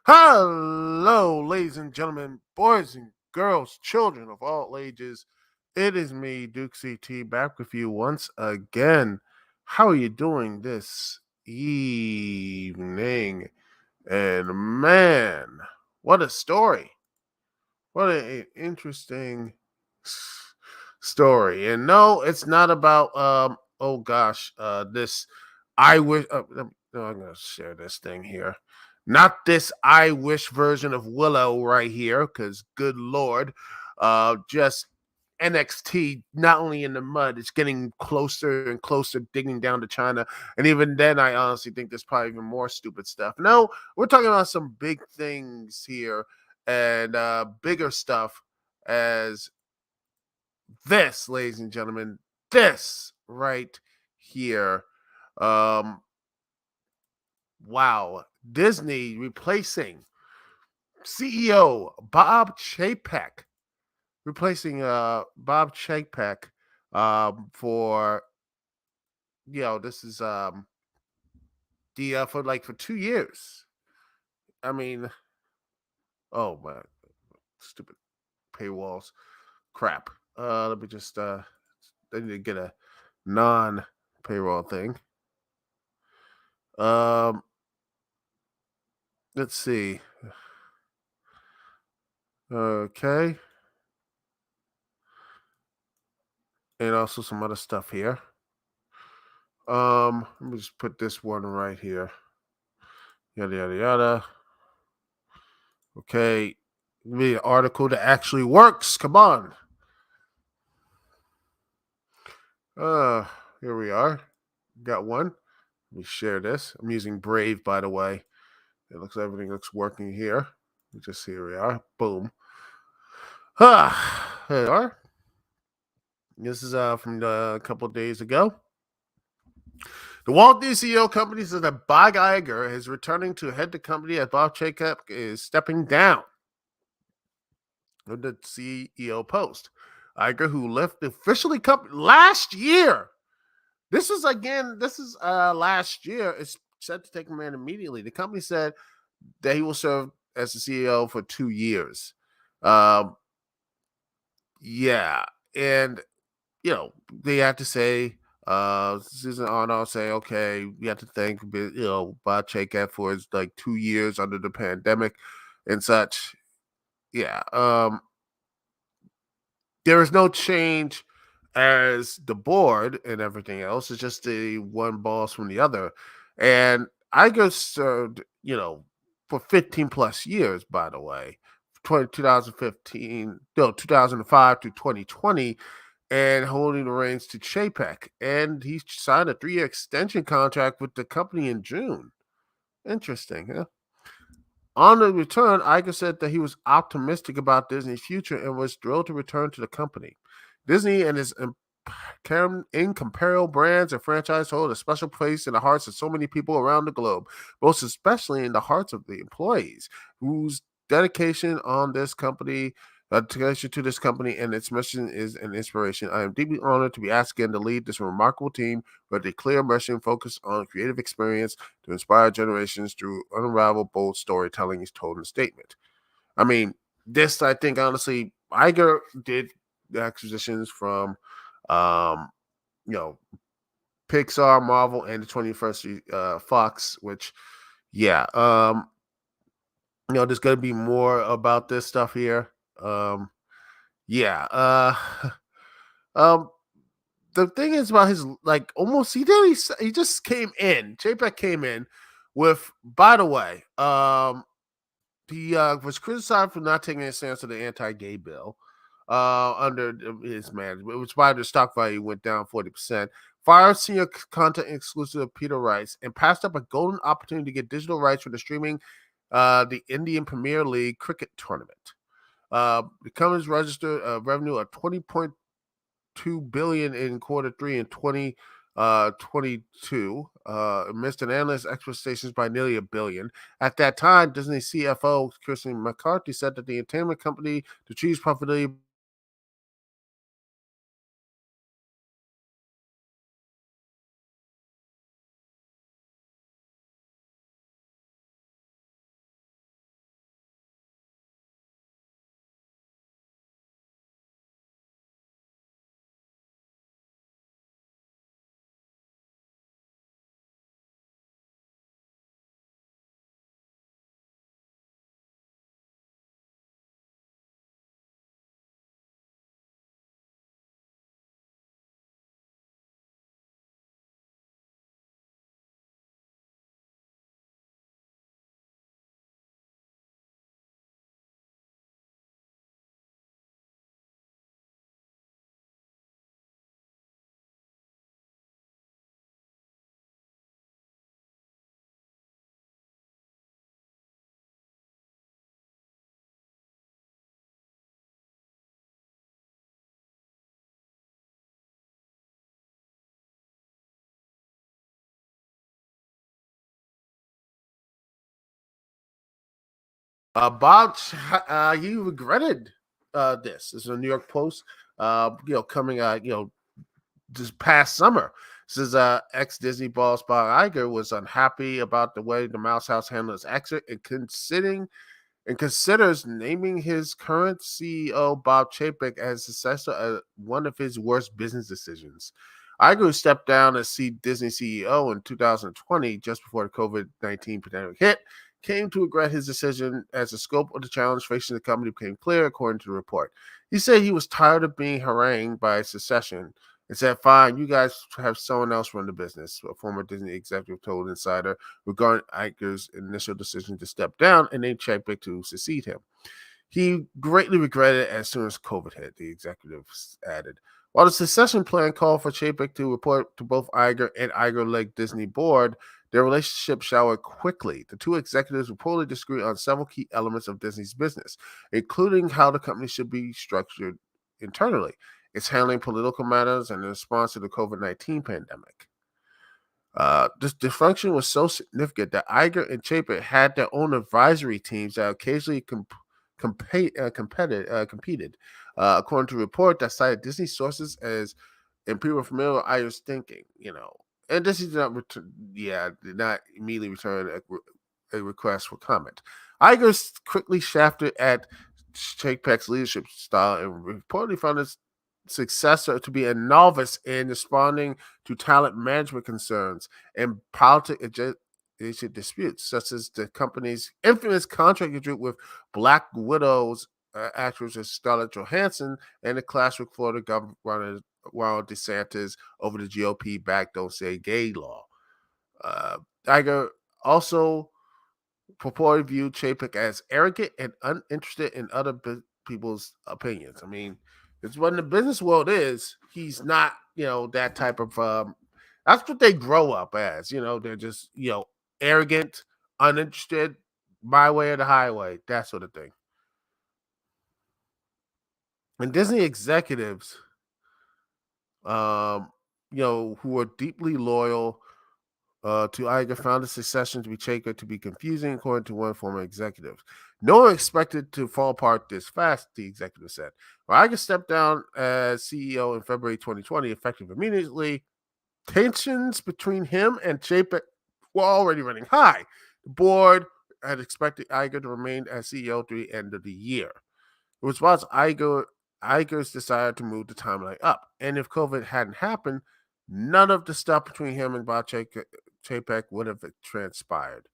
Hello, ladies and gentlemen, boys and girls, children of all ages. It is me, Duke CT, back with you once again. How are you doing this evening? And man, what a story. What an interesting story. And no, it's not about this I wish no, I'm gonna share this thing here. Not this I wish version of Willow right here, because good lord. Just NXT, not only in the mud, it's getting closer and closer, digging down to China. And even then, I honestly think there's probably even more stupid stuff. No, we're talking about some big things here and bigger stuff as this, ladies and gentlemen, this right here. Um, wow. Disney replacing CEO Bob Chapek, replacing Bob Chapek for this is the for 2 years. I mean, oh my stupid paywalls. Crap. Let me just I need to get a non payroll thing. Um let's see. Okay. And also some other stuff here. Let me just put this one right here. Yada yada yada. Okay. Read an article that actually works. Come on. Uh Here we are. Got one. Let me share this. I'm using Brave, by the way. It looks everything looks working here. Just here we are. Boom. Here we are. This is from a couple of days ago. The Walt Disney CEO company says that Bob Iger is returning to head the company as Bob Chapek is stepping down of the CEO post. Iger, who left the officially company last year. This is last year. It's set to take command immediately. The company said that he will serve as the CEO for 2 years. Yeah, and they have to say, Susan Arnold say, okay, we have to thank Bob Chapek for his 2 years under the pandemic and such. Yeah, there is no change as the board and everything else. It's just the one boss from the other. And Iger served, for 15 plus years, by the way, 2015, no, 2005 to 2020, and holding the reins to Chapek. And he signed a 3-year extension contract with the company in June. Interesting, huh? On the return, Iger said that he was optimistic about Disney's future and was thrilled to return to the company. Disney and its incomparable brands and franchise hold a special place in the hearts of so many people around the globe, most especially in the hearts of the employees whose dedication to this company and its mission is an inspiration. I am deeply honored to be asked again to lead this remarkable team with a clear mission focused on creative experience to inspire generations through unrivaled, bold storytelling, he's told in a statement. I mean, this, I think, honestly, Iger did the acquisitions from, um, you know, Pixar, Marvel, and the 21st Century Fox, which, yeah, there's going to be more about this stuff here. Yeah. Um, the thing is about his almost he just came in. Chapek came in with, by the way, he was criticized for not taking a stance to the anti-gay bill under his management, which by the stock value went down 40%. Fired senior content exclusive Peter Rice and passed up a golden opportunity to get digital rights for the streaming the Indian Premier League cricket tournament. The company's registered revenue of 20.2 billion in quarter three in 2022, missed an analyst expectations by nearly $1 billion. At that time, Disney CFO Kirsten McCarthy said that the entertainment company to achieve profitability Bob, he regretted this. This is a New York Post, coming, this past summer. Says ex-Disney boss Bob Iger was unhappy about the way the Mouse House handled his exit and considers naming his current CEO, Bob Chapek, as successor as one of his worst business decisions. Iger stepped down as Disney CEO in 2020, just before the COVID-19 pandemic hit, came to regret his decision as the scope of the challenge facing the company became clear, according to the report. He said he was tired of being harangued by succession and said, "Fine, you guys have someone else run the business," a former Disney executive told Insider regarding Iger's initial decision to step down and named Chapek to succeed him. He greatly regretted it as soon as COVID hit, the executive added. While the succession plan called for Chapek to report to both Iger and Iger-led Disney board, their relationship showered quickly. The two executives reportedly disagreed on several key elements of Disney's business, including how the company should be structured internally, its handling political matters, and the response to the COVID-19 pandemic. This dysfunction was so significant that Iger and Chapek had their own advisory teams that occasionally competed. According to a report that cited Disney sources as and people familiar with Iger's thinking, and Disney did not immediately return a request for comment. Iger quickly shafted at Chapek's leadership style and reportedly found his successor to be a novice in responding to talent management concerns and politic disputes, such as the company's infamous contract dispute with Black Widow's actress Scarlett Johansson and the clash with Florida Governor Ron DeSantis over the GOP-backed "Don't Say Gay" law. Iger also purportedly viewed Chapek as arrogant and uninterested in other people's opinions. I mean, it's what in the business world is. He's not, that type of. That's what they grow up as. They're just, arrogant, uninterested, my way or the highway, that sort of thing. And Disney executives, who are deeply loyal to Iger, found the succession to be Chapek to be confusing, according to one former executive. No one expected to fall apart this fast, the executive said. Well, Iger stepped down as CEO in February 2020, effective immediately. Tensions between him and Chapek were already running high. The board had expected Iger to remain as CEO through the end of the year. It was about Iger's desire to move the timeline up. And if COVID hadn't happened, none of the stuff between him and Bob Chapek would have transpired.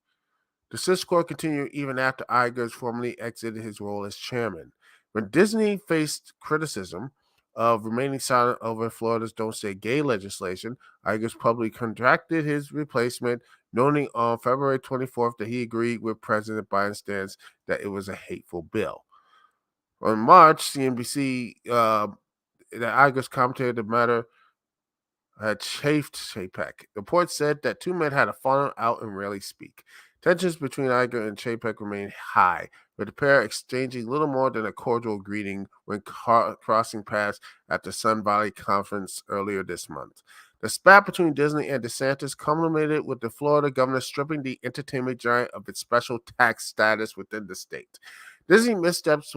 The discord continued even after Iger formally exited his role as chairman. When Disney faced criticism of remaining silent over Florida's "Don't Say Gay" legislation, Iger publicly contracted his replacement, noting on February 24th that he agreed with President Biden's stance that it was a hateful bill. On March, CNBC, that Iger's commentated the matter had chafed Chapek. The report said that two men had a falling out and rarely speak. Tensions between Iger and Chapek remained high, with the pair exchanging little more than a cordial greeting when crossing paths at the Sun Valley Conference earlier this month. The spat between Disney and DeSantis culminated with the Florida governor stripping the entertainment giant of its special tax status within the state. Disney missteps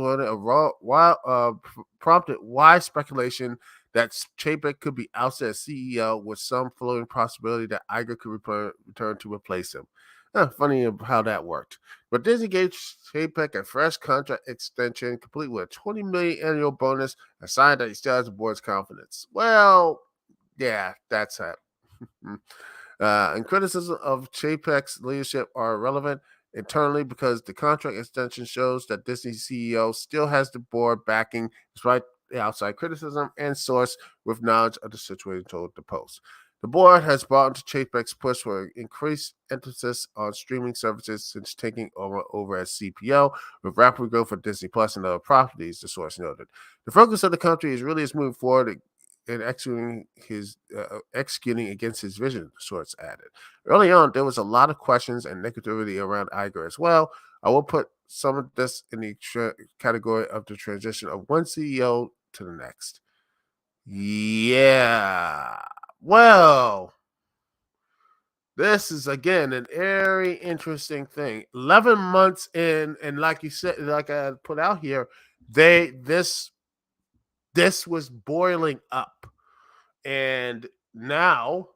prompted wide speculation that Chapek could be ousted as CEO, with some floating possibility that Iger could return to replace him. Funny how that worked. But Disney gave Chapek a fresh contract extension, complete with a $20 million annual bonus, and signed that he still has the board's confidence. Well, yeah, that's it. And criticism of Chapek's leadership are relevant internally because the contract extension shows that Disney's CEO still has the board backing, despite the outside criticism, and source with knowledge of the situation told the Post. The board has bought into Chapek's push for increased emphasis on streaming services since taking over as CPO, with rapid growth for Disney Plus and other properties, the source noted. The focus of the company is really moving forward in executing against his vision, the source added. Early on, there was a lot of questions and negativity around Iger as well. I will put some of this in the category of the transition of one CEO to the next. Yeah. Well, This is again a very interesting thing. 11 months in, and like you said, like I put out here, they this was boiling up, and now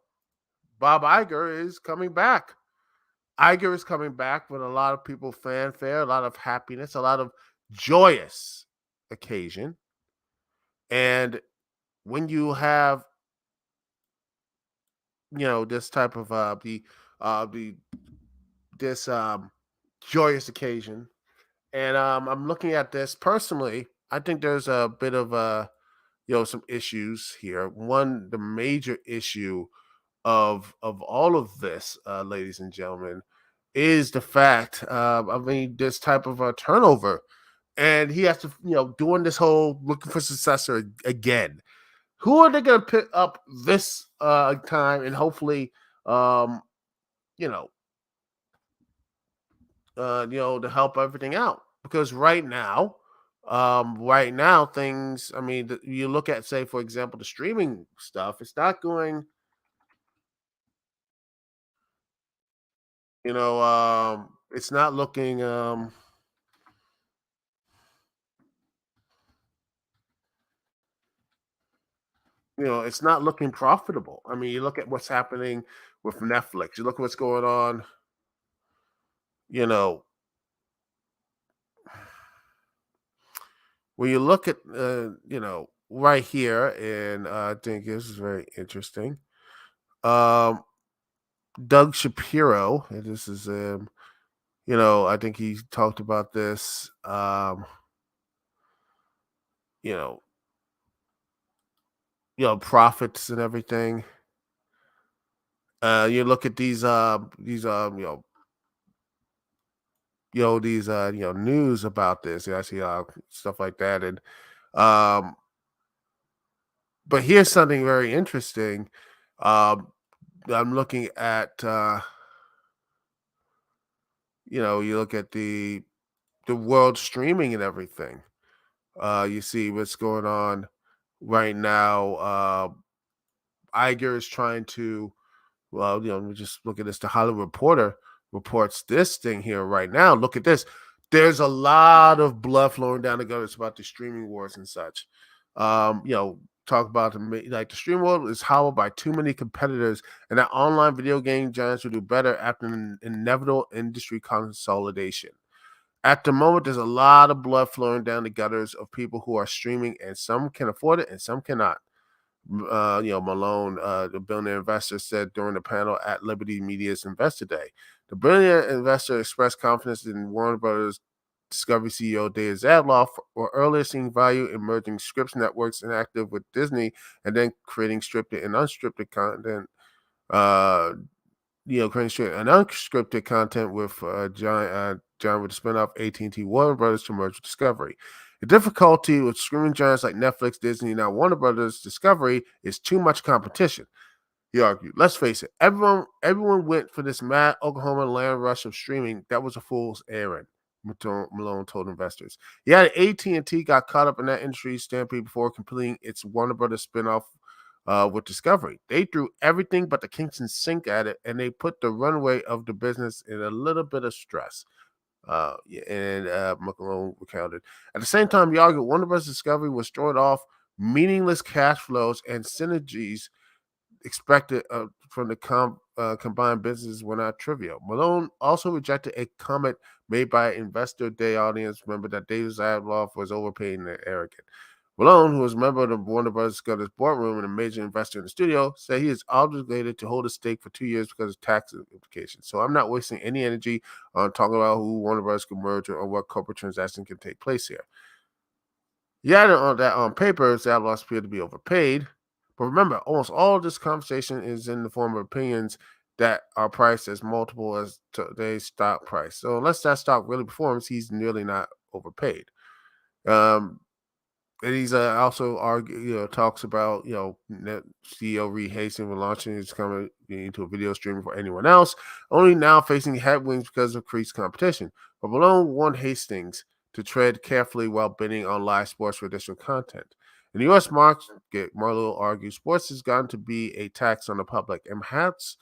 Bob Iger is coming back. Iger is coming back with a lot of people fanfare, a lot of happiness, a lot of joyous occasion. And when you have, this type of the this joyous occasion, and I'm looking at this personally, I think there's a bit of some issues here. One, the major issue of all of this, ladies and gentlemen, is the fact, I mean, this type of a turnover, and he has to, doing this whole looking for successor again. Who are they going to pick up this time, and hopefully, um, you know, to help everything out? Because right now, things. I mean, you look at, say, for example, the streaming stuff. It's not going. It's not looking. It's not looking profitable. I mean, you look at what's happening with Netflix. You look at what's going on. You know, when you look at, right here, and I think this is very interesting. Um, Doug Shapiro, and this is, I think he talked about this. You know, profits and everything. You look at these these news about this. I see stuff like that, and um, but here's something very interesting. Um, I'm looking at you look at the world streaming and everything. You see what's going on right now. Iger is trying to, well, let me just look at this. The Hollywood Reporter reports this thing here right now. Look at this. There's a lot of blood flowing down the gutters about the streaming wars and such. Talk about the stream world is hobbled by too many competitors, and that online video game giants will do better after an inevitable industry consolidation. At the moment, there's a lot of blood flowing down the gutters of people who are streaming, and some can afford it and some cannot. Malone, the billionaire investor, said during the panel at Liberty Media's Investor Day. The billionaire investor expressed confidence in Warner Brothers Discovery CEO David Zaslav for earlier seeing value in merging Scripps Networks interactive with Disney, and then creating scripted and unscripted content. Creating scripted and unscripted content with John with the spinoff AT&T Warner Brothers to merge with Discovery. The difficulty with streaming giants like Netflix, Disney, now Warner Brothers Discovery is too much competition. He argued. Let's face it, everyone went for this mad Oklahoma land rush of streaming. That was a fool's errand, Malone told investors. Yeah, AT&T got caught up in that industry stampede before completing its Warner Brothers spinoff with Discovery. They threw everything but the kitchen sink at it, and they put the runway of the business in a little bit of stress. McClellan recounted. At the same time, he argued Warner Bros. Discovery was throwing off meaningless cash flows, and synergies expected from the combined businesses were not trivial. Malone also rejected a comment made by Investor Day audience member that David Zaslav was overpaid and arrogant. Malone, who was a member of the Warner Bros. Discovery's boardroom and a major investor in the studio, said he is obligated to hold a stake for 2 years because of tax implications. So I'm not wasting any energy on talking about who Warner Bros. Can merge or what corporate transaction can take place here. Yeah, that on paper, Zaslav appeared to be overpaid. But remember, almost all of this conversation is in the form of opinions that are priced as multiple as today's stock price. So unless that stock really performs, he's nearly not overpaid. And he's also talks about CEO Reed Hastings when launching his company into a video streaming for anyone else, only now facing headwinds because of increased competition. But Malone warned Hastings to tread carefully while bidding on live sports for additional content. In the U.S. market, Marlowe argues sports has gotten to be a tax on the public, and perhaps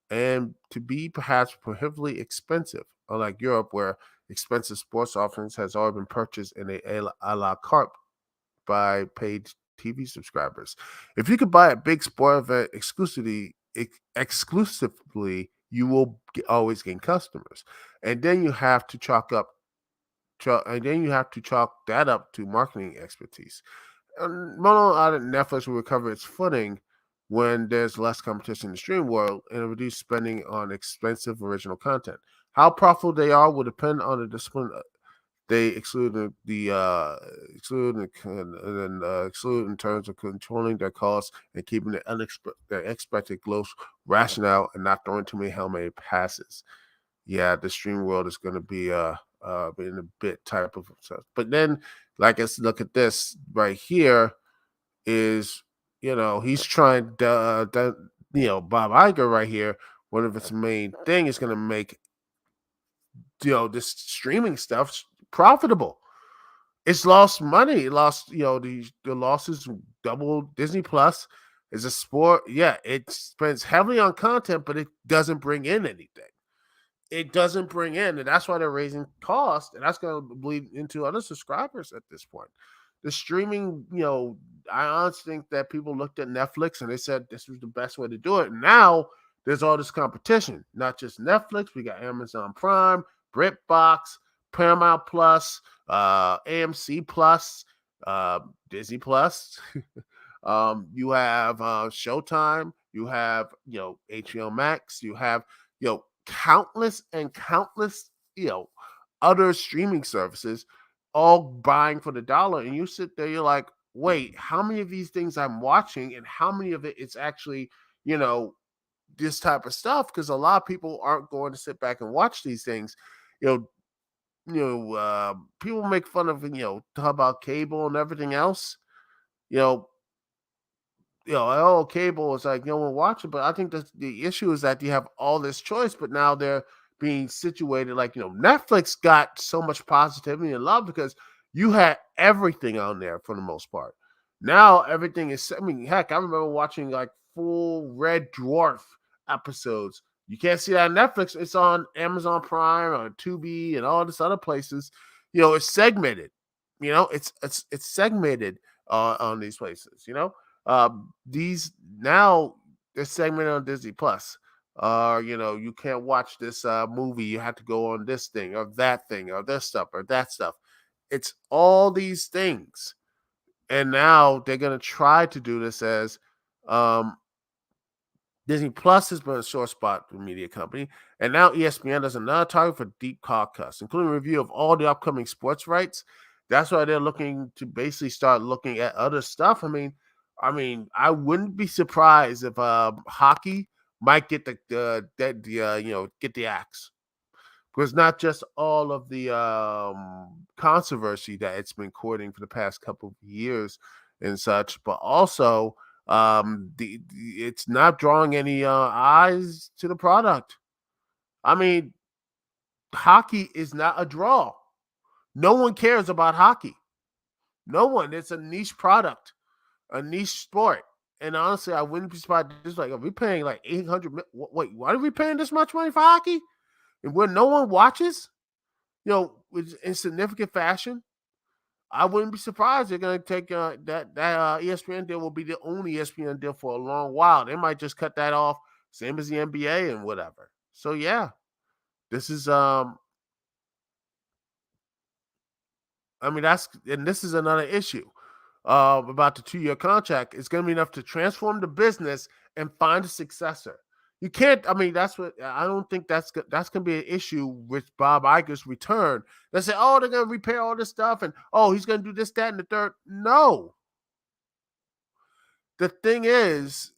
and to be perhaps prohibitively expensive, unlike Europe, where expensive sports offerings has already been purchased in a la carte by paid TV subscribers. If you could buy a big sport event exclusively, you will always gain customers, and then you have to and then you have to chalk that up to marketing expertise. Mono out of Netflix will recover its footing when there's less competition in the stream world and reduce spending on expensive original content. How profitable they are will depend on the discipline they exclude in terms of controlling their costs and keeping their expected growth rational and not throwing too many Hail Mary passes. Yeah, the stream world is going to be in a bit type of stuff. But then, like, let's look at this right here. Is he's trying to, Bob Iger right here. One of its main thing is going to make this streaming stuff profitable. It's lost money. It lost, the losses double. Disney Plus is a sport. Yeah, it spends heavily on content, but it doesn't bring in anything. It doesn't bring in, and that's why they're raising costs, and that's going to bleed into other subscribers at this point. The streaming, I honestly think that people looked at Netflix and they said this was the best way to do it. Now there's all this competition, not just Netflix. We got Amazon Prime, BritBox, Paramount Plus, AMC Plus, Disney Plus. You have Showtime. You have HBO Max. You have countless and countless other streaming services all buying for the dollar, and you sit there, you're like, wait, how many of these things I'm watching and how many of it is actually this type of stuff? Because a lot of people aren't going to sit back and watch these things. People make fun of talk about cable and everything else. you know cable is like no one watching, but I think that the issue is that you have all this choice, but now they're being situated like Netflix got so much positivity and love because you had everything on there for the most part. Now everything is. I mean, heck, I remember watching like full Red Dwarf episodes. You can't see that on Netflix. It's on Amazon Prime or Tubi and all this other places. It's segmented. It's segmented on these places. These now they're segmented on Disney Plus. You can't watch this movie. You have to go on this thing or that thing or this stuff or that stuff. It's all these things. And now they're gonna try to do this as Disney Plus has been a sore spot for the media company, and now ESPN does another target for deep cost, including a review of all the upcoming sports rights. That's why they're looking to basically start looking at other stuff. I wouldn't be surprised if hockey might get get the axe, because not just all of the controversy that it's been courting for the past couple of years and such, but also it's not drawing any eyes to the product. I mean, hockey is not a draw. No one cares about hockey. No one. It's a niche product, a niche sport. And honestly, I wouldn't be surprised. Just like, are we paying like 800? Wait, why are we paying this much money for hockey? And where no one watches, in significant fashion, I wouldn't be surprised they're going to take that ESPN deal will be the only ESPN deal for a long while. They might just cut that off, same as the NBA and whatever. So yeah, this is this is another issue about the 2-year contract. It's going to be enough to transform the business and find a successor. You can't. That's what I don't think that's going to be an issue with Bob Iger's return. They say, oh, they're going to repair all this stuff, and oh, he's going to do this, that, and the third. No. The thing is,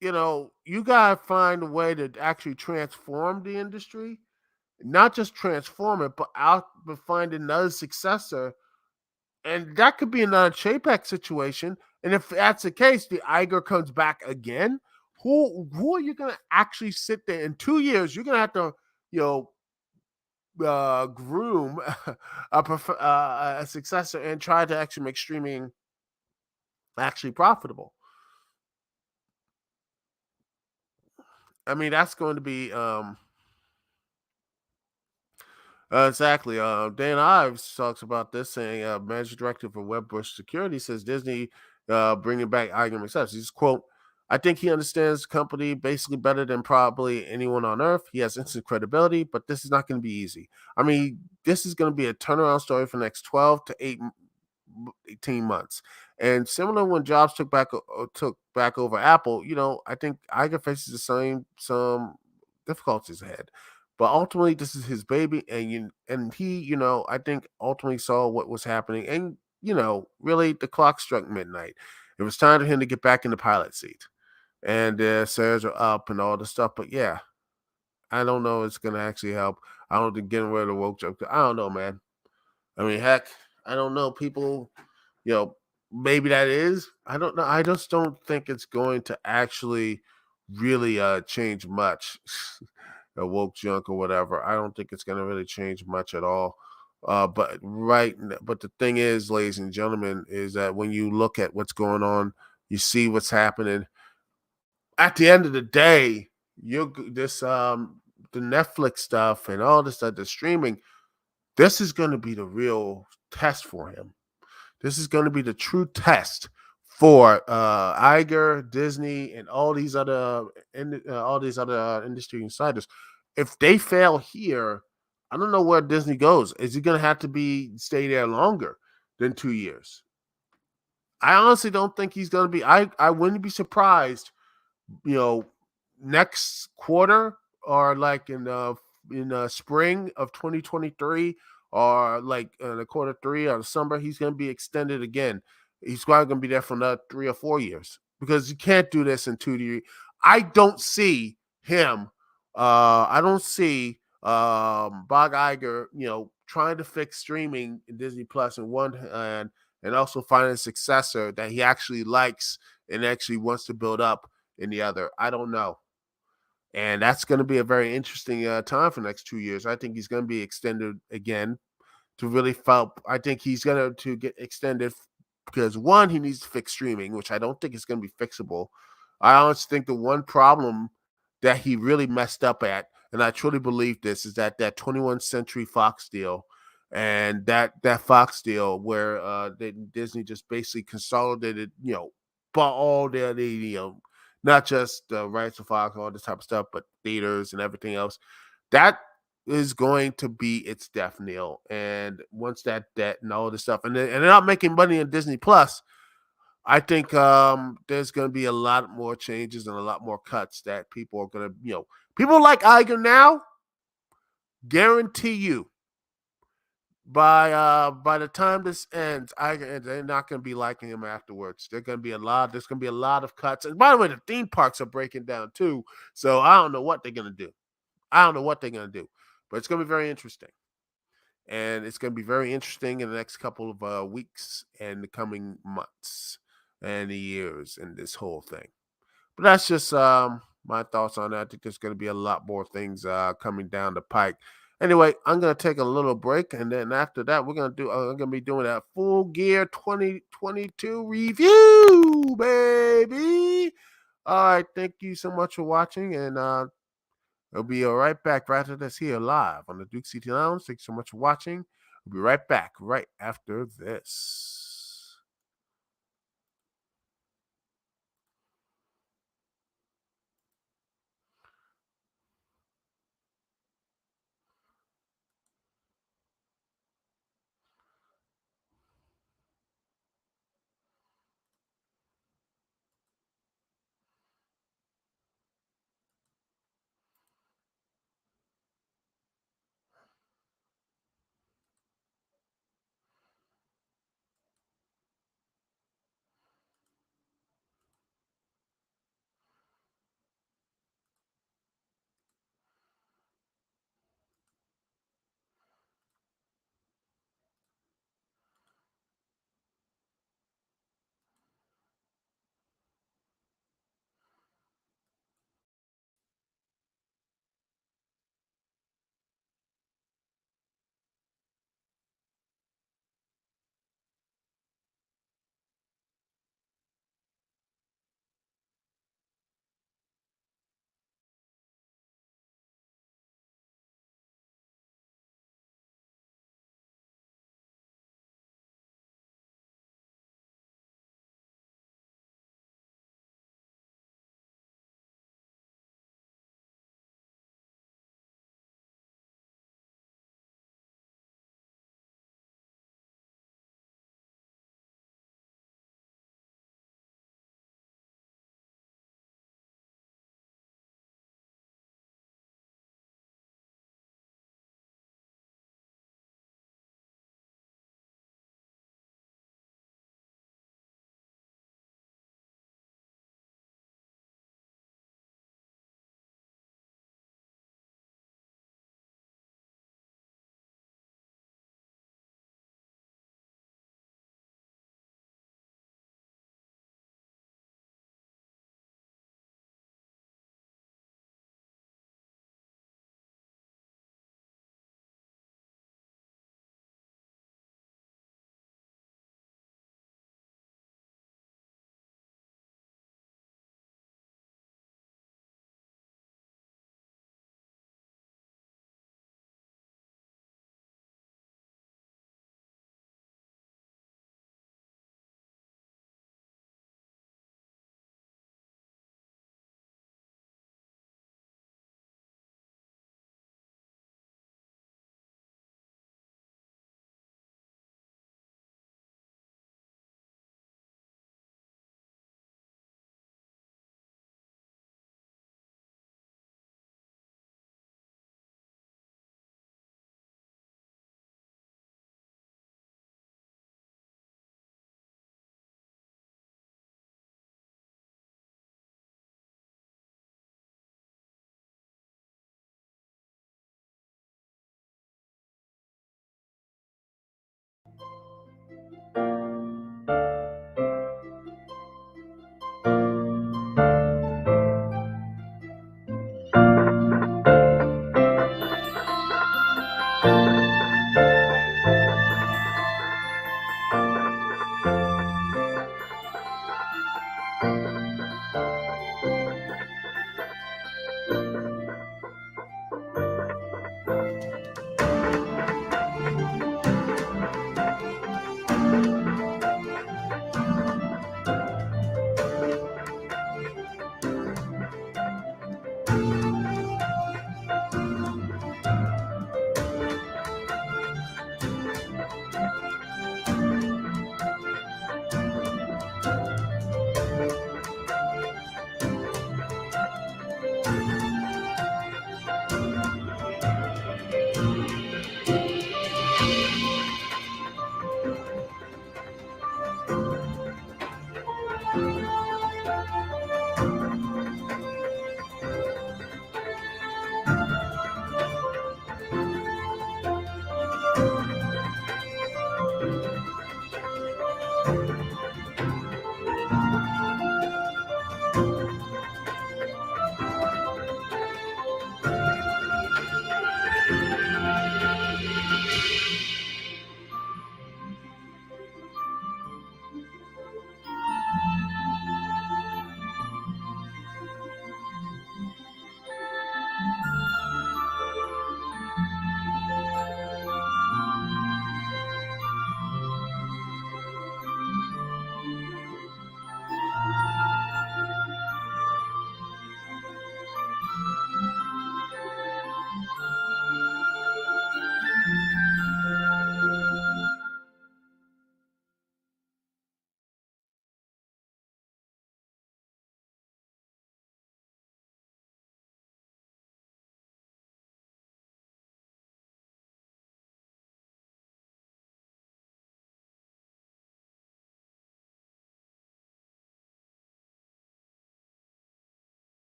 you gotta find a way to actually transform the industry, not just transform it, but find another successor, and that could be another Chapek situation. And if that's the case, the Iger comes back again. Who are you gonna actually sit there in 2 years? You're gonna have to, groom a successor and try to actually make streaming actually profitable. I mean, that's going to be exactly. Dan Ives talks about this, saying managing director for Webbush Security says Disney bringing back Iger accepts. He's quote, "I think he understands the company basically better than probably anyone on earth. He has instant credibility, but this is not going to be easy. I mean, this is going to be a turnaround story for the next 12 to 18 months. And similar when Jobs took back over Apple, I think Iger faces the same some difficulties ahead. But ultimately, this is his baby, and he, I think ultimately saw what was happening, and really the clock struck midnight. It was time for him to get back in the pilot seat, and shares are up and all the stuff. But yeah, I don't know. It's gonna actually help. I don't think getting rid of the woke joke. I don't know, man. I mean, heck, I don't know. People, you know, maybe that is. I don't know. I just don't think it's going to actually really change much. Woke junk or whatever. I don't think it's going to really change much at all. But the thing is, ladies and gentlemen, is that when you look at what's going on, you see what's happening. At the end of the day, you this the Netflix stuff and all this stuff, the streaming. This is going to be the real test for him. This is going to be the true test for Iger, Disney, and all these other industry insiders. If they fail here, I don't know where Disney goes. Is he going to have to stay there longer than 2 years? I honestly don't think he's going to be. I wouldn't be surprised, you know, next quarter or like in spring of 2023 or like the quarter three or the summer, he's going to be extended again. He's probably going to be there for another 3 or 4 years because you can't do this in 2 years. I don't see him. I don't see Bob Iger, trying to fix streaming in Disney Plus in one hand and also finding a successor that he actually likes and actually wants to build up in the other. I don't know. And that's going to be a very interesting time for the next 2 years. I think he's going to be extended again to really help. I think he's going to get extended because one, he needs to fix streaming, which I don't think is going to be fixable. I honestly think the one problem that he really messed up at, and I truly believe this, is that 21st Century Fox deal, and that Fox deal where Disney just basically consolidated, bought all not just rights to Fox, all this type of stuff, but theaters and everything else. That is going to be its death knell. And once that debt and all this stuff, and they're not making money on Disney Plus, I think there's going to be a lot more changes and a lot more cuts that people are going to, people like Iger now, guarantee you by the time this ends, they're not going to be liking him afterwards. There's going to be a lot of cuts. And by the way, the theme parks are breaking down too. So I don't know what they're going to do. But it's going to be very interesting. And it's going to be very interesting in the next couple of weeks and the coming months and the years and this whole thing. But that's just my thoughts on that. I think there's going to be a lot more things coming down the pike. Anyway, I'm going to take a little break, and then after that, I'm going to be doing a Full Gear 2022 review, baby. All right, thank you so much for watching, and I'll be right back right after this here live on the Dukect Lounge. Thanks so much for watching. We'll be right back right after this.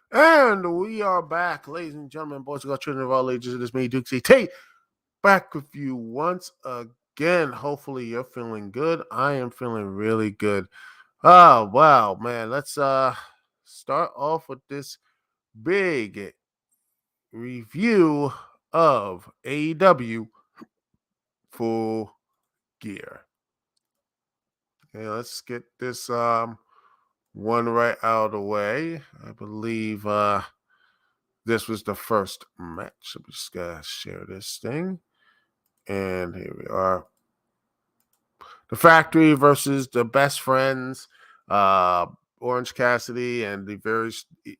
And we are back, ladies and gentlemen, boys and girls, children of all ages. It is me, Dukect T, back with you once again. Hopefully, you're feeling good. I am feeling really good. Oh wow, man! Let's start off with this big review of AEW Full Gear. Okay, let's get this one right out of the way. I believe this was the first match. I'm just gonna share this thing. And here we are. The Factory versus the Best Friends, uh, Orange Cassidy and the very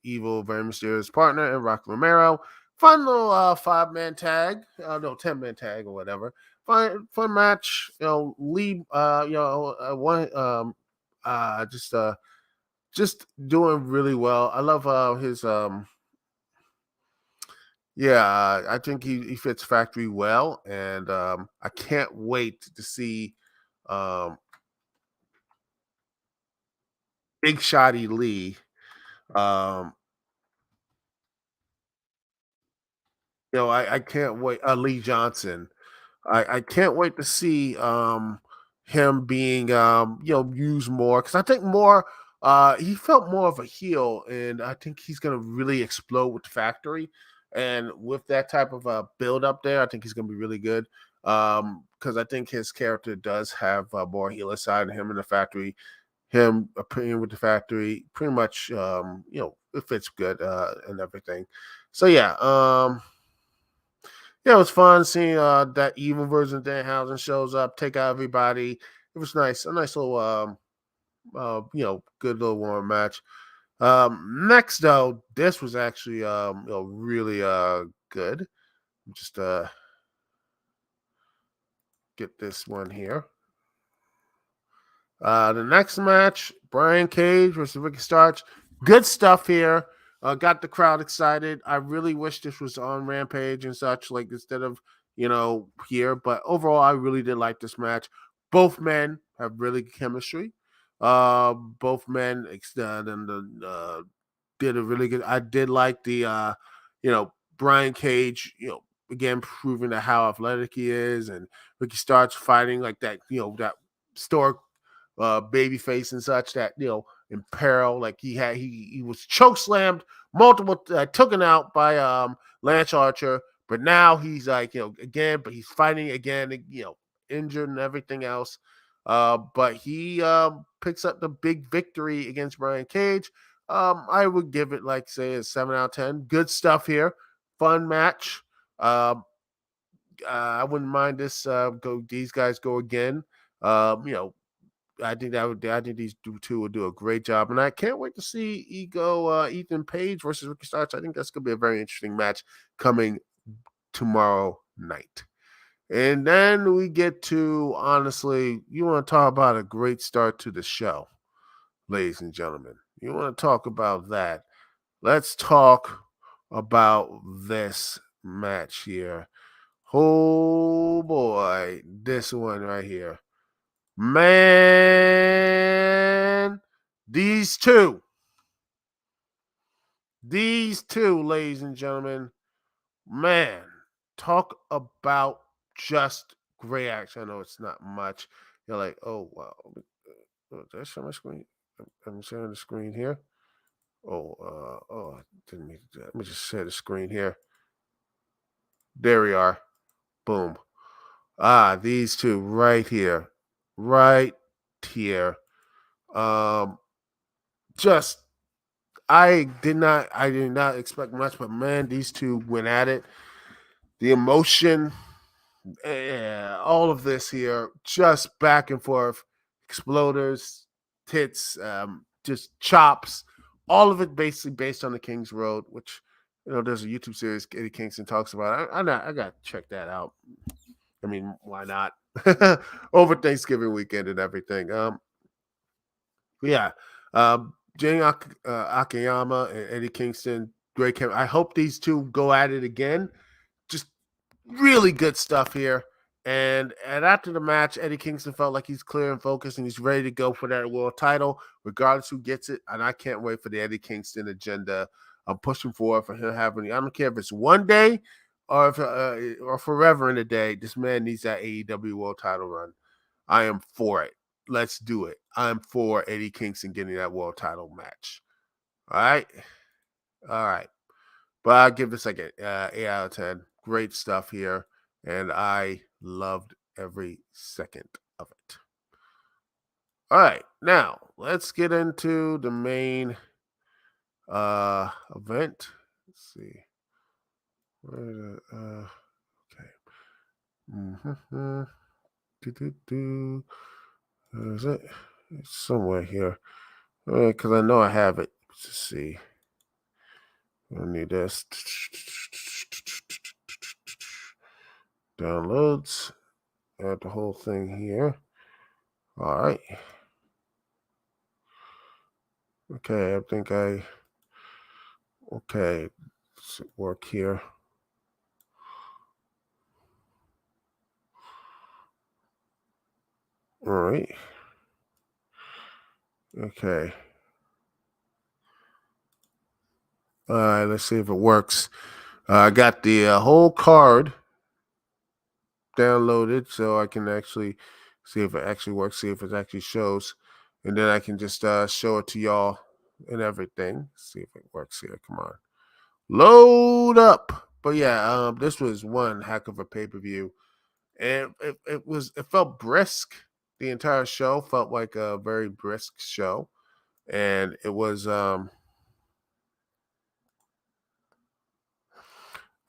evil, very mysterious partner, and Rock Romero. Fun little 5-man tag, no 10-man tag or whatever. Fun match. Lee, one, just doing really well. I love his yeah, I think he fits Factory well, and I can't wait to see um, Big Shotty Lee. Um, I can't wait. Lee Johnson. I can't wait to see him being used more because I think more he felt more of a heel, and I think he's gonna really explode with the Factory. And with that type of build up there, I think he's gonna be really good. Because I think his character does have more healer side of him in the Factory. Him appearing with the Factory, pretty much, it fits good and everything. So yeah, it was fun seeing that evil version of Danhausen shows up, take out everybody. It was nice, a nice little, good little warm match. Next though, this was actually, really good. Just get this one here. The next match, Brian Cage versus Ricky Starks. Good stuff here. Got the crowd excited. I really wish this was on Rampage and such, like instead of here. But overall, I really did like this match. Both men have really good chemistry. Both men did a really good. I did like the Brian Cage. Again proving that how athletic he is, and Ricky Starks fighting like that. That store baby face and such that in peril, like he was choke slammed multiple, taken out by Lance Archer, but now he's like again, but he's fighting again, injured and everything else. But he picks up the big victory against Brian Cage. I would give it like say a 7 out of 10. Good stuff here, fun match. I wouldn't mind this. These guys go again. I think I think these two will do a great job, and I can't wait to see Ethan Page versus Ricky Starks. I think that's gonna be a very interesting match coming tomorrow night. And then we get to honestly, you want to talk about a great start to the show, ladies and gentlemen. You want to talk about that? Let's talk about this match here. Oh boy, this one right here. Man, these two, ladies and gentlemen, man, talk about just great action. I know it's not much. You're like, oh wow, did I show my screen? I'm sharing the screen here. I didn't mean to do that. Let me just share the screen here. There we are. Boom. These two right here, right here. Just I did not expect much, but man, these two went at it. The emotion, all of this here, just back and forth, exploders, tits, just chops, all of it basically based on the King's Road, which there's a YouTube series Eddie Kingston talks about. I got to check that out. I mean, why not? Over Thanksgiving weekend and everything. Yeah. Jane Akiyama and Eddie Kingston, great chemistry. I hope these two go at it again. Just really good stuff here. And after the match, Eddie Kingston felt like he's clear and focused and he's ready to go for that world title, regardless who gets it. And I can't wait for the Eddie Kingston agenda I'm pushing for him having. I don't care if it's one day or if or forever in a day. This man needs that AEW World Title run. I am for it. Let's do it. I'm for Eddie Kingston getting that world title match. All right. All right. But I'll give this like an 8 out of 10. Great stuff here. And I loved every second of it. All right. Now, let's get into the main event. Let's see. Okay. Mm-hmm. Is it? It's somewhere here. Because I know I have it. Let's see. I need this. Downloads. Add the whole thing here. All right. Okay, I think okay, let's work here. All right. Okay. All right, let's see if it works. I got the whole card downloaded so I can actually see if it actually works, see if it actually shows. And then I can just show it to y'all and everything. See if it works here. Come on. Load up. But yeah, this was one heck of a pay-per-view. And it felt brisk. The entire show felt like a very brisk show. And it was I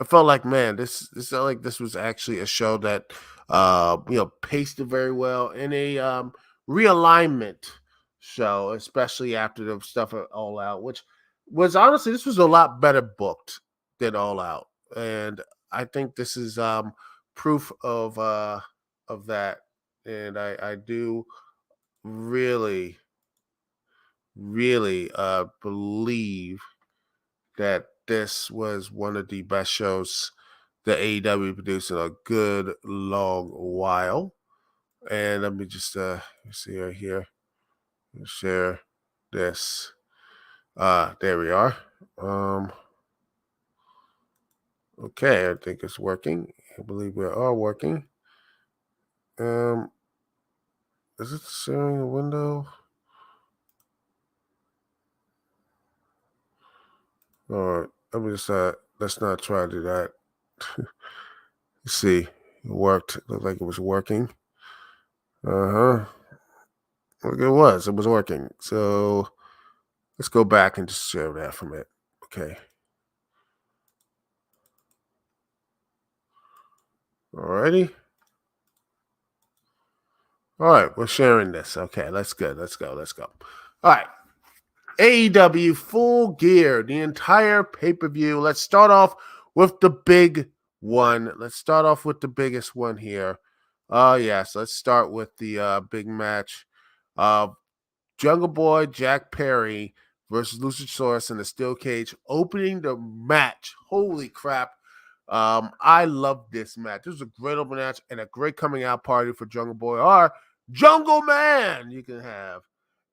felt like, man, this felt like this was actually a show that paced it very well in a realignment show, especially after the stuff at All Out, which was honestly this was a lot better booked than All Out, and I think this is proof of that, and I do really really believe that this was one of the best shows that AEW produced in a good long while. And let me just see right here. Share this. There we are. Okay, I think it's working. I believe we are working. Is it sharing the window? All right. Let me just let's not try to do that. Let's see. It worked. Looked like it was working. Uh-huh. Look, it was. It was working. So let's go back and just share that from it. Okay. Alrighty. All right, we're sharing this. Okay, let's go. Let's go. Let's go. All right. AEW Full Gear, the entire pay-per-view. Let's start off with the big one. Let's start off with the biggest one here. Yes, let's start with the big match. Jungle Boy Jack Perry versus Luchasaurus in the steel cage, opening the match. Holy crap. I love this match. This was a great opening match and a great coming out party for Jungle Boy or Jungle Man you can have.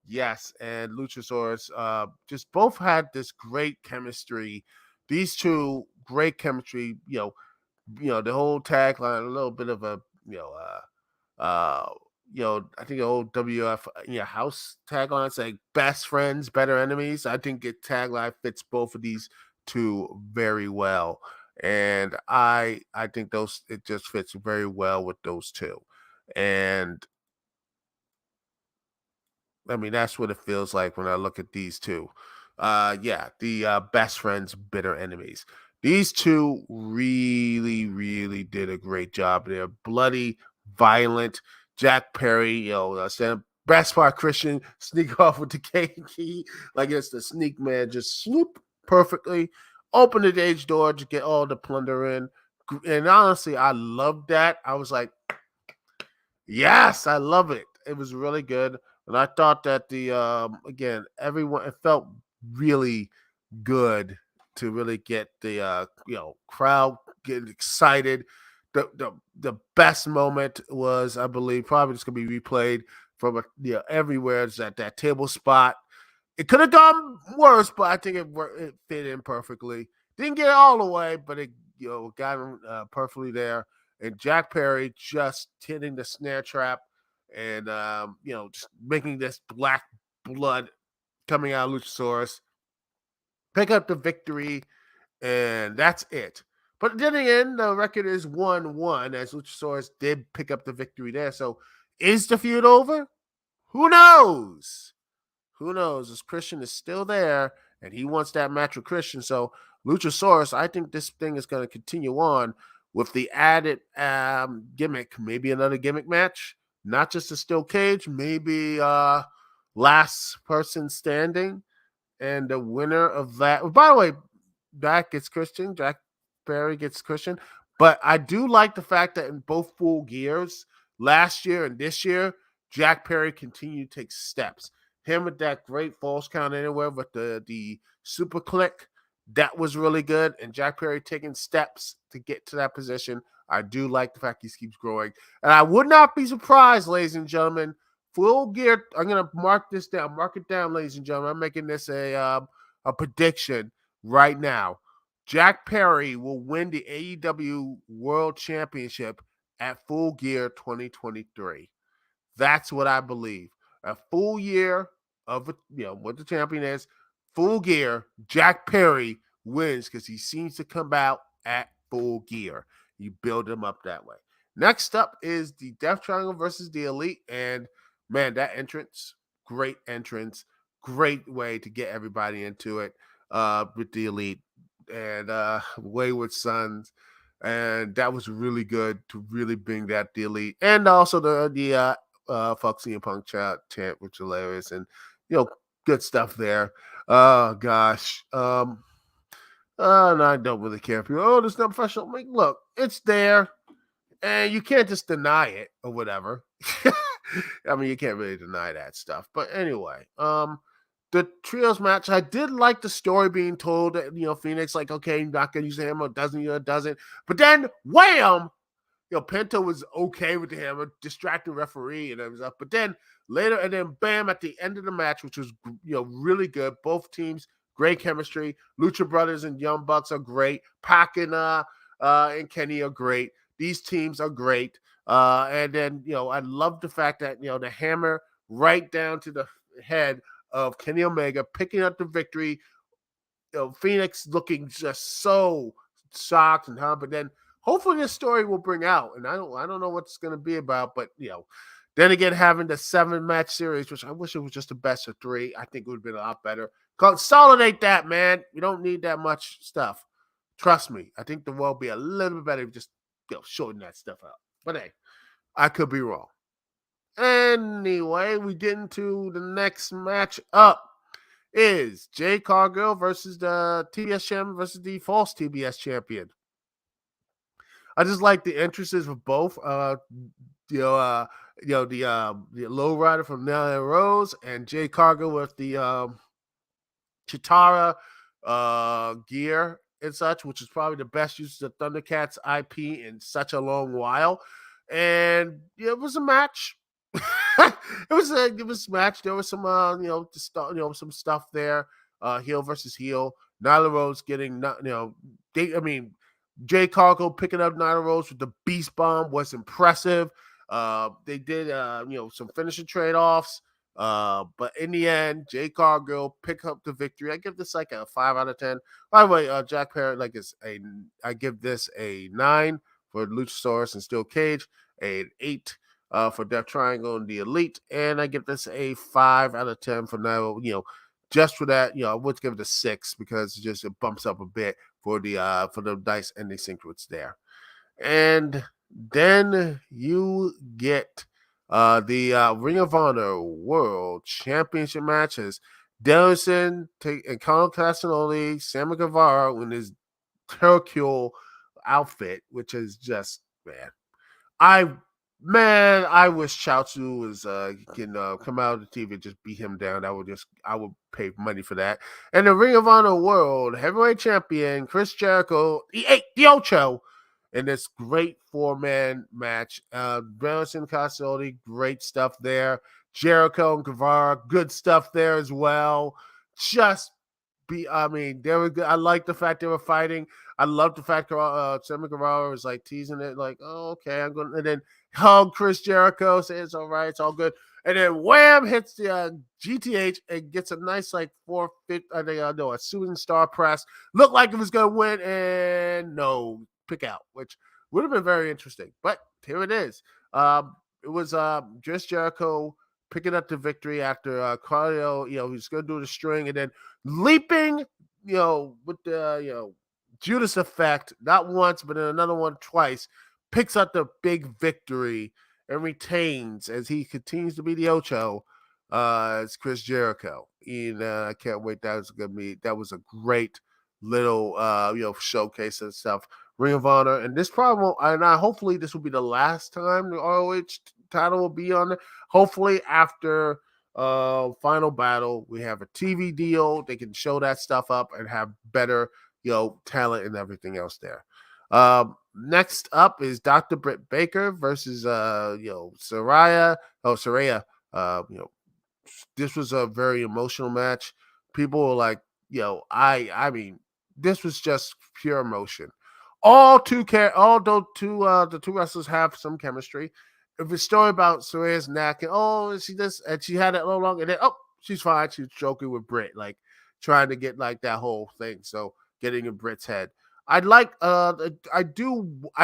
Yes, and Luchasaurus just both had this great chemistry. These two great chemistry, the whole tagline, a little bit of a, uh, I think the old WF house tagline is like best friends, better enemies. I think it tagline fits both of these two very well. And I think those it just fits very well with those two. And I mean, that's what it feels like when I look at these two. The best friends, bitter enemies. These two really, really did a great job. They're bloody, violent. Jack Perry, stand best part Christian, sneak off with the key, like it's the sneak man, just swoop perfectly, open the cage door to get all the plunder in. And honestly, I loved that. I was like, yes, I love it. It was really good. And I thought that the again, everyone it felt really good to really get the crowd getting excited. The best moment was, I believe, probably just gonna be replayed from everywhere. It's at that table spot. It could have gone worse, but I think it fit in perfectly. Didn't get it all the way, but it got him perfectly there. And Jack Perry just hitting the snare trap and just making this black blood coming out of Luchasaurus. Pick up the victory, and that's it. But then again, the record is 1-1 as Luchasaurus did pick up the victory there. So is the feud over? Who knows? Who knows? As Christian is still there and he wants that match with Christian. So Luchasaurus, I think this thing is going to continue on with the added gimmick, maybe another gimmick match, not just a steel cage, maybe last person standing. And the winner of that, by the way, Jack gets Christian. Jack Perry gets Christian. But I do like the fact that in both Full Gears, last year and this year, Jack Perry continued to take steps. Him with that great false count anywhere with the super click, that was really good. And Jack Perry taking steps to get to that position. I do like the fact he keeps growing. And I would not be surprised, ladies and gentlemen. Full Gear, I'm going to mark this down. Mark it down, ladies and gentlemen. I'm making this a prediction right now. Jack Perry will win the AEW World Championship at Full Gear 2023. That's what I believe. A full year of what the champion is, Full Gear, Jack Perry wins because he seems to come out at Full Gear. You build him up that way. Next up is the Death Triangle versus the Elite. And man, that entrance, great entrance, great way to get everybody into it with the Elite and Wayward Sons. And that was really good to really bring that the Elite. And also the Foxy and Punk chant, which is hilarious. And, good stuff there. Oh, gosh. And I don't really care if this is not professional. Like, look, it's there. And you can't just deny it or whatever. I mean, you can't really deny that stuff. But anyway, the trios match, I did like the story being told that, Phoenix, like, okay, you're not going to use the hammer, doesn't. But then, wham! Penta was okay with the hammer, distracting referee and everything. But then later, and then bam, at the end of the match, which was, really good. Both teams, great chemistry. Lucha Brothers and Young Bucks are great. Pac and Kenny are great. These teams are great. And then, I love the fact that, the hammer right down to the head of Kenny Omega, picking up the victory. Phoenix looking just so shocked and but then hopefully this story will bring out, and I don't know what it's going to be about, but then again, having the 7-match series, which I wish it was just a best of 3, I think it would have been a lot better. Consolidate that, man. You don't need that much stuff. Trust me. I think the world would be a little bit better if just shorten that stuff out. But hey, I could be wrong. Anyway, we get into the next match up. Is Jay Cargill versus the TBS champion versus the false TBS champion. I just like the entrances of both. The low rider from Nyla Rose and Jay Cargill with the Chitara gear and such, which is probably the best use of the Thundercats IP in such a long while. And it was a match. it was a match. There was some some stuff there. Heel versus heel. Nyla Rose getting Jay Cargill picking up Nyla Rose with the Beast Bomb was impressive. They did some finishing trade-offs. But in the end, Jay Cargill picked up the victory. I give this like a 5 out of 10. By the way, Jack Perry I give this a 9 for Luchasaurus and Steel Cage, an 8 for Death Triangle and the Elite, and I give this a 5 out of 10 for now. Just for that, I would give it a 6 because it bumps up a bit for the dice and the synchros there. And then you get the Ring of Honor World Championship matches. Danielson and Colin Castagnoli, Sammy Guevara in his Hercule outfit, which is just I wish Chaozu was can come out of the TV and just beat him down. I would pay money for that. And the Ring of Honor World Heavyweight Champion Chris Jericho, the Ocho, in this great 4-man match. Branson Cassidy, great stuff there. Jericho and Guevara, good stuff there as well. Just they were good. I like the fact they were fighting. I love the fact Sammy Guevara was like teasing it, like, oh, okay, I'm going to, and then hug Chris Jericho, say it's all right, it's all good. And then wham, hits the GTH and gets a nice, like, a shooting star press. Looked like it was going to win, and no, pick out, which would have been very interesting. But here it is. It was just Jericho picking up the victory after Claudio, he's going to do the string, and then leaping, with the, Judas effect, not once, but in another one twice, picks up the big victory and retains as he continues to be the Ocho. It's Chris Jericho. I can't wait. That was a great little, showcase and stuff. Ring of Honor, and this probably hopefully this will be the last time the ROH title will be on it. Hopefully after Final Battle, we have a TV deal. They can show that stuff up and have better, talent and everything else there. Next up is Dr. Britt Baker versus Saraya. Oh, Saraya. This was a very emotional match. People were like, I mean, this was just pure emotion. The two wrestlers have some chemistry. If a story about Saraya's neck and is she this, and she had it a little long, and then she's fine. She's joking with Britt, like trying to get like that whole thing. So getting in Britt's head. I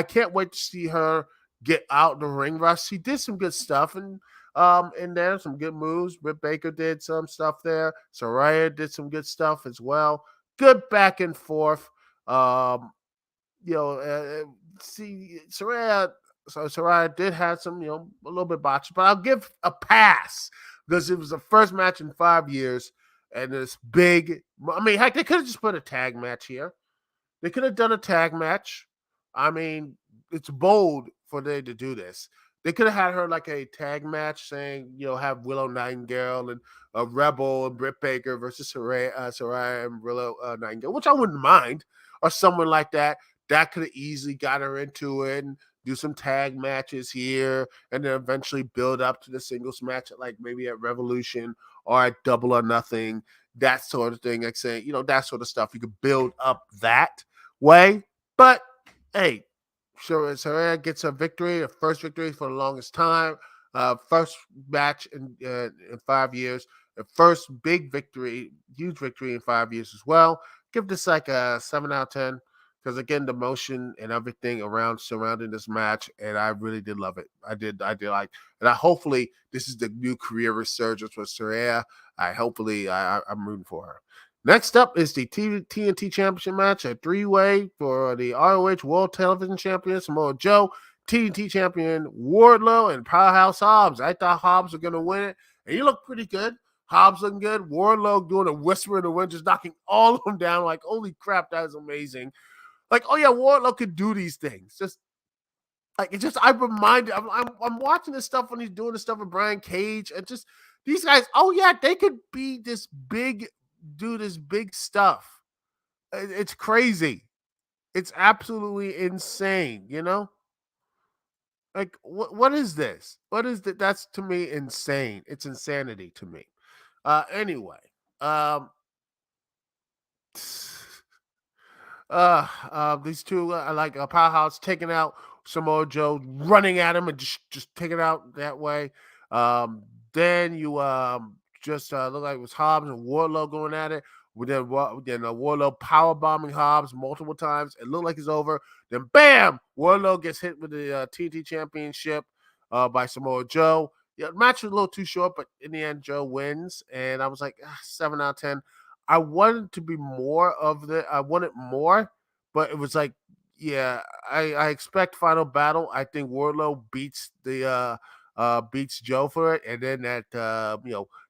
can't wait to see her get out in the ring rust. She did some good stuff in there, some good moves. Britt Baker did some stuff there. Saraya did some good stuff as well. Good back and forth. Saraya did have some, a little bit botched, but I'll give a pass because it was the first match in 5 years, and it's big. I mean, heck, they could have just put a tag match here. They could have done a tag match. I mean, it's bold for them to do this. They could have had her like a tag match saying, have Willow Nightingale and Rebel and Britt Baker versus Saraya and Willow Nightingale, which I wouldn't mind, or someone like that. That could have easily got her into it and do some tag matches here and then eventually build up to the singles match, like maybe at Revolution or at Double or Nothing, that sort of thing. Like saying, that sort of stuff. You could build up that way. But hey, Saraya gets a victory, a first victory for the longest time, first match in 5 years, the first big victory, huge victory in 5 years as well. Give this like a 7 out of 10 because again, the motion and everything surrounding this match, and I really did love it. I did like, and hopefully this is the new career resurgence with Saraya. I'm rooting for her. Next up is the TNT Championship match, a three-way for the ROH World Television Champion Samoa Joe, TNT Champion Wardlow, and Powerhouse Hobbs. I thought Hobbs were going to win it, and he looked pretty good. Hobbs looking good. Wardlow doing a whisper in the wind, just knocking all of them down. Like, holy crap, that is amazing. Like, oh yeah, Wardlow could do these things. I'm watching this stuff when he's doing this stuff with Brian Cage, and just these guys. Oh yeah, they could be this big. Do this big stuff. It's crazy. It's absolutely insane, Like, what is this? What is that? That's, to me, insane. It's insanity to me. Anyway. These two, I like Powerhouse taking out Samoa Joe, running at him and just taking it out that way. Then you just look like it was Hobbs and Wardlow going at it. Then Wardlow power bombing Hobbs multiple times. It looked like it's over. Then bam, Wardlow gets hit with the TNT Championship by Samoa Joe. Yeah, the match was a little too short, but in the end, Joe wins. And I was like, 7 out of 10. I wanted to be more of I wanted more, but it was like, yeah, I expect Final Battle. I think Wardlow beats beats Joe for it, and then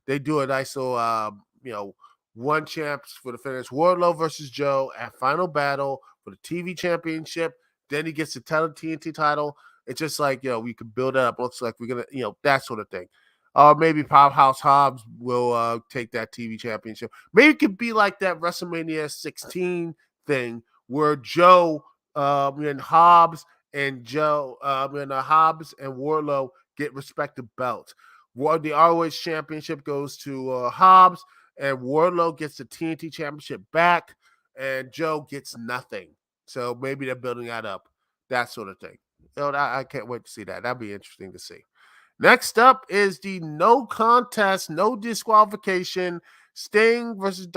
they do a nice little one champs for the finish. Wardlow versus Joe at Final Battle for the TV Championship. Then he gets the TNT title. It's just like, we could build it up. Looks like we're gonna, that sort of thing. Or maybe Powerhouse Hobbs will take that TV championship. Maybe it could be like that WrestleMania 16 thing where Joe and Hobbs and Hobbs and Wardlow get respective belts. The ROH Championship goes to Hobbs, and Wardlow gets the TNT Championship back, and Joe gets nothing. So maybe they're building that up, that sort of thing. I can't wait to see that. That'd be interesting to see. Next up is the no contest, no disqualification. Sting versus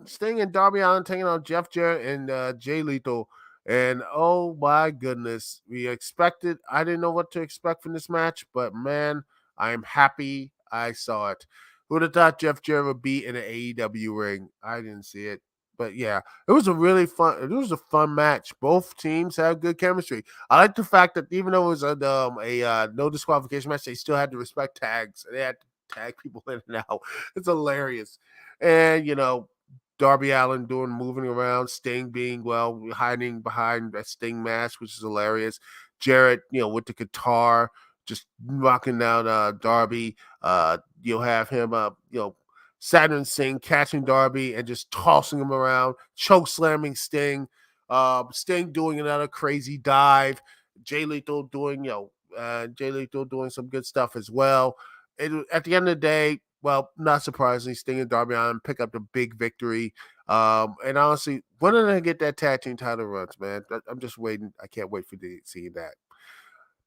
Sting and Darby Allin taking on Jeff Jarrett and Jay Lethal. And oh my goodness, I didn't know what to expect from this match, but man, I am happy I saw it. Who would have thought Jeff Jarrett would be in an AEW ring? I didn't see it. But yeah, it was a fun match. Both teams have good chemistry. I like the fact that even though it was a no disqualification match, they still had to respect tags. They had to tag people in and out. It's hilarious. And Darby Allin moving around, Sting being hiding behind that Sting mask, which is hilarious. Jarrett, with the guitar, just knocking down Darby. You'll have him Saturn Singh catching Darby and just tossing him around, choke slamming Sting. Sting doing another crazy dive. Jay Lethal doing some good stuff as well. At the end of the day, well, not surprisingly, Sting and Darby Allin pick up the big victory. And honestly, when are they gonna get that tag team title runs, man? I'm just waiting. I can't wait for seeing that.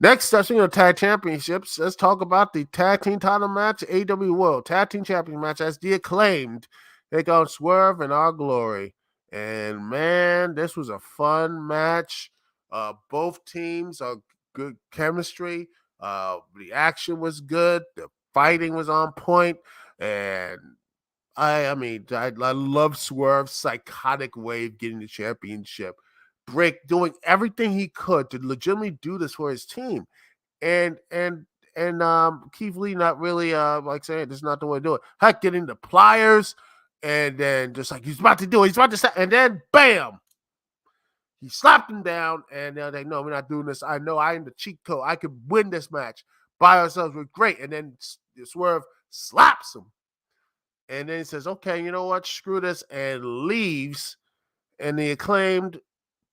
Next up, speaking of tag championships, let's talk about the tag team title match, AEW World Tag Team Champion match as the Acclaimed take on Swerve and Our Glory. And man, this was a fun match. Both teams are good chemistry. The action was good. The fighting was on point. And I love Swerve's psychotic way of getting the championship. Doing everything he could to legitimately do this for his team. And Keith Lee not really saying this is not the way to do it. Heck, getting the pliers, and then just like he's about to do it, and then bam, he slapped him down, and they're like, no, we're not doing this. I know I am the cheat code. I could win this match by ourselves. We're great. And then Swerve slaps him. And then he says, okay, you know what? Screw this, and leaves. And the Acclaimed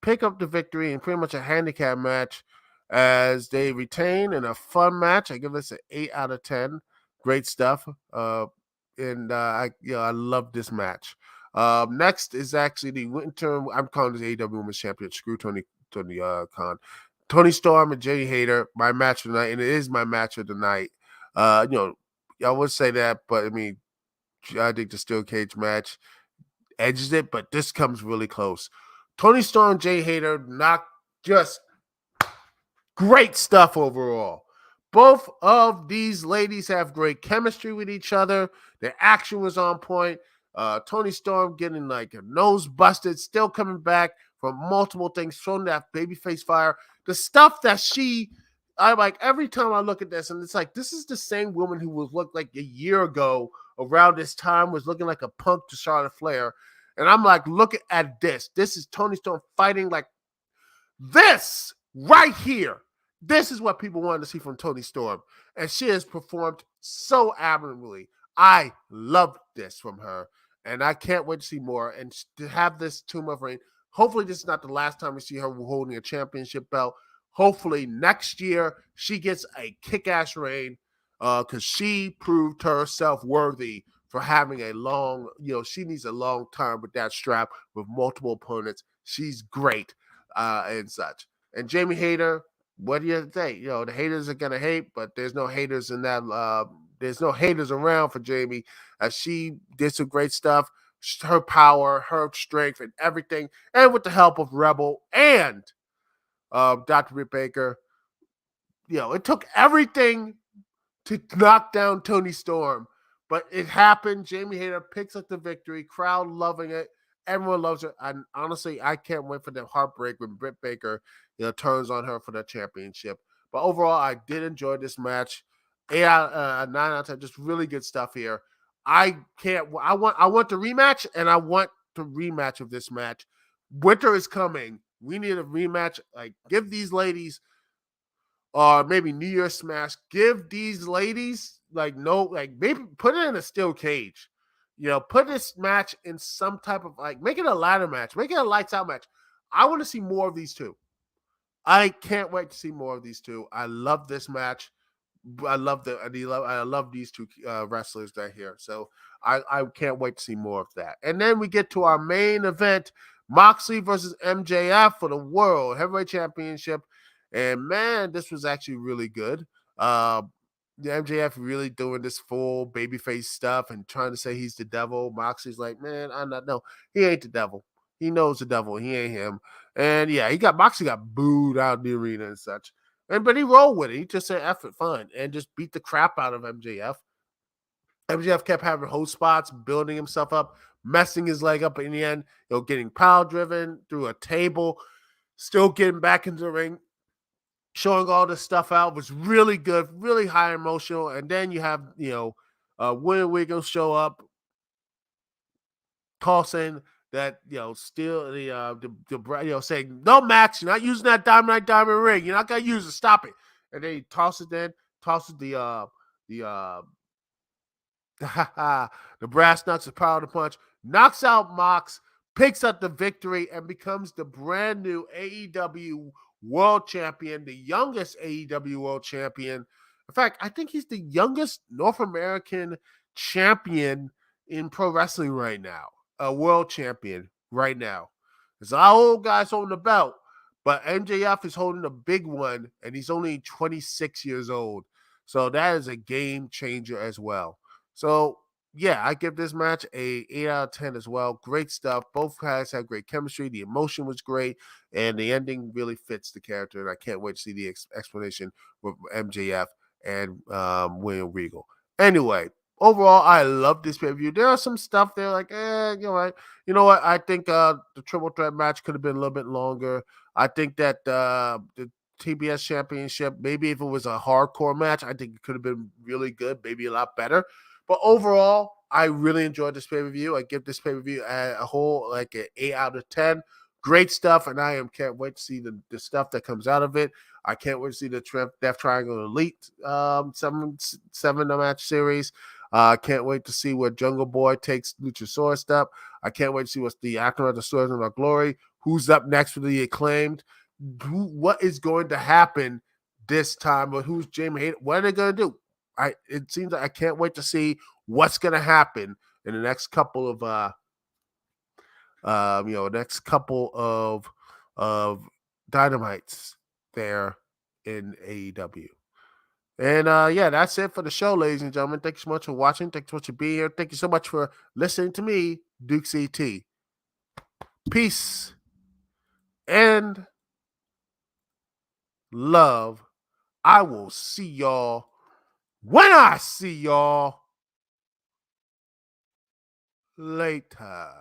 pick up the victory in pretty much a handicap match as they retain in a fun match. I give this an 8 out of 10. Great stuff. I love this match. Next is actually the winter. I'm calling this AEW Women's Champion. Screw Tony Khan. Tony Storm and Jay Hater, my match of the night, and it is my match of the night. I would say that, but I mean, I think the steel cage match edges it, but this comes really close. Tony Storm, Jay Hater, not just great stuff overall. Both of these ladies have great chemistry with each other. Their action was on point. Tony Storm getting like a nose busted, still coming back from multiple things, showing that babyface fire. The stuff that I like every time I look at this, and it's like, this is the same woman who was looked like a year ago around this time, was looking like a punk to Charlotte Flair. And I'm like, look at this. This is Tony Storm fighting like this right here. This is what people wanted to see from Tony Storm. And she has performed so admirably. I love this from her. And I can't wait to see more. And to have this Tomb of Reign, hopefully this is not the last time we see her holding a championship belt. Hopefully next year she gets a kick-ass reign because she proved herself worthy for having a long, she needs a long time with that strap with multiple opponents. She's great and such. And Jamie Hayter, what do you think? The haters are going to hate, but there's no haters in that. There's no haters around for Jamie. She did some great stuff. Her power, her strength, and everything. And with the help of Rebel and Dr. Britt Baker, it took everything to knock down Tony Storm. But it happened. Jamie Hayter picks up the victory. Crowd loving it. Everyone loves her. And honestly, I can't wait for the heartbreak when Britt Baker, turns on her for the championship. But overall, I did enjoy this match. 9 out of 10, just really good stuff here. I want the rematch, and I want the rematch of this match. Winter is coming. We need a rematch. Like, give these ladies, or maybe New Year's Smash, give these ladies maybe put it in a steel cage. Put this match in some type of make it a ladder match, make it a lights out match. I want to see more of these two. I can't wait to see more of these two. I love this match. I love these two wrestlers that here. So I can't wait to see more of that. And then we get to our main event, Moxley versus MJF for the World Heavyweight Championship. And man, this was actually really good. The MJF really doing this full babyface stuff and trying to say he's the devil. Moxley's like, man, I'm not. No, he ain't the devil. He knows the devil. He ain't him. And yeah, Moxley got booed out of the arena and such. But he rolled with it. He just said, F it, fine, and just beat the crap out of MJF. MJF kept having host spots, building himself up, messing his leg up in the end, getting power driven through a table, still getting back into the ring, showing all this stuff out. Was really good, really high emotional. And then you have, William Regal show up, tossing that, still saying, no, Max, you're not using that diamond ring. You're not gonna use it. Stop it. And then he tosses the the brass knucks, the power to punch, knocks out Mox, picks up the victory, and becomes the brand new AEW World Champion, the youngest AEW World Champion. In fact, I think he's the youngest North American champion in pro wrestling right now. A world champion right now. There's a lot of old guys holding the belt, but MJF is holding a big one, and he's only 26 years old. So that is a game changer as well. So yeah, I give this match a 8 out of 10 as well. Great stuff. Both guys had great chemistry. The emotion was great, and the ending really fits the character. And I can't wait to see the explanation with MJF and William Regal. Anyway, overall, I love this pay-per-view. There are some stuff there like, you're right. You know what? I think the triple threat match could have been a little bit longer. I think that the TBS Championship, maybe if it was a hardcore match, I think it could have been really good, maybe a lot better. But overall, I really enjoyed this pay-per-view. I give this pay-per-view a whole like an 8 out of 10. Great stuff, and can't wait to see the stuff that comes out of it. I can't wait to see the Death Triangle Elite 7-match series. Can't wait to see where Jungle Boy takes Luchasaurus up. I can't wait to see what's the aftermath of the Stories of Our Glory. Who's up next for the Acclaimed? What is going to happen this time? But who's Jamie Hayter? What are they going to do? It seems like I can't wait to see what's going to happen in the next couple of Dynamites there in AEW. And that's it for the show, ladies and gentlemen. Thank you so much for watching. Thank you so much for being here. Thank you so much for listening to me, Dukect. Peace and love. I will see y'all when I see y'all later.